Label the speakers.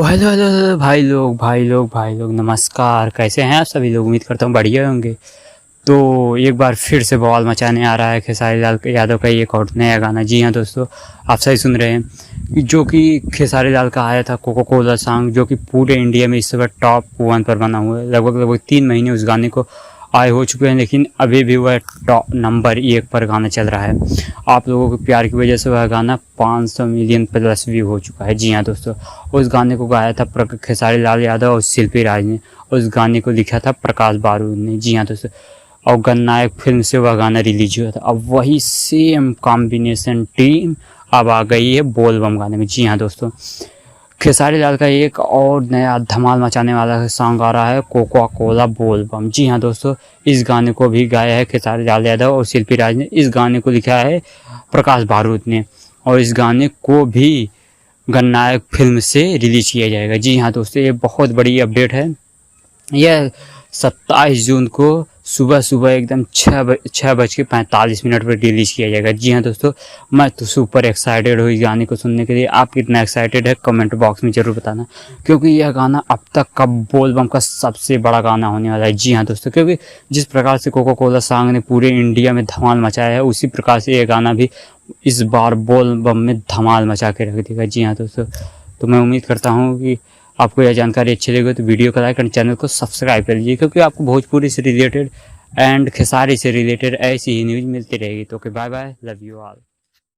Speaker 1: Hello hello hello, भाई लोग नमस्कार। कैसे हैं आप सभी लोग? उम्मीद करता हूँ बढ़िया होंगे। तो एक बार फिर से बवाल मचाने आ रहा है खेसारी लाल यादव का एक और नया गाना। जी हाँ दोस्तों, आप सही सुन रहे हैं, जो कि खेसारी लाल का आया था कोको कोला सॉन्ग, जो कि पूरे इंडिया में इस समय टॉप 1 पर बना हुआ है। लगभग 3 महीने उस गाने को आए हो चुके हैं, लेकिन अभी भी वह टॉप नंबर 1 पर गाना चल रहा है। आप लोगों के प्यार की वजह से वह गाना 500 मिलियन प्लस व्यू हो चुका है। जी हाँ दोस्तों, उस गाने को गाया था खेसारी लाल यादव और शिल्पी राज ने। उस गाने को लिखा था प्रकाश बारूद ने। जी हाँ दोस्तों, और गन्नायक फिल्म से वह गाना रिलीज हुआ था। अब वही सेम कॉम्बिनेशन टीम अब आ गई है बोल बम गाने में। जी हाँ दोस्तों, खेसारी लाल का एक और नया धमाल मचाने वाला सॉन्ग आ रहा है, कोका कोला बोल बम। जी हाँ दोस्तों, इस गाने को भी गाया है खेसारी लाल यादव और शिल्पी राज ने। इस गाने को लिखा है प्रकाश बारूद ने, और इस गाने को भी गन्नायक फिल्म से रिलीज किया जाएगा। जी हाँ दोस्तों, ये बहुत बड़ी अपडेट है। यह 27 जून को सुबह सुबह एकदम 6:45 पर रिलीज किया जाएगा। जी हाँ दोस्तों, मैं तो सुपर एक्साइटेड हूँ इस गाने को सुनने के लिए। आप कितना एक्साइटेड है कमेंट बॉक्स में ज़रूर बताना, क्योंकि यह गाना अब तक का बोल बम का सबसे बड़ा गाना होने वाला है। जी हाँ दोस्तों, क्योंकि जिस प्रकार से कोका कोला सॉन्ग ने पूरे इंडिया में धमाल मचाया है, उसी प्रकार से यह गाना भी इस बार बोल बम में धमाल मचा के रख देगा। जी हाँ दोस्तों, तो मैं उम्मीद करता हूँ कि आपको यह जानकारी अच्छी लगी तो वीडियो को लाइक और चैनल को सब्सक्राइब कर लीजिए, क्योंकि आपको भोजपुरी से रिलेटेड एंड खेसारी से रिलेटेड ऐसी ही न्यूज़ मिलती रहेगी। तो okay, bye bye, love you all.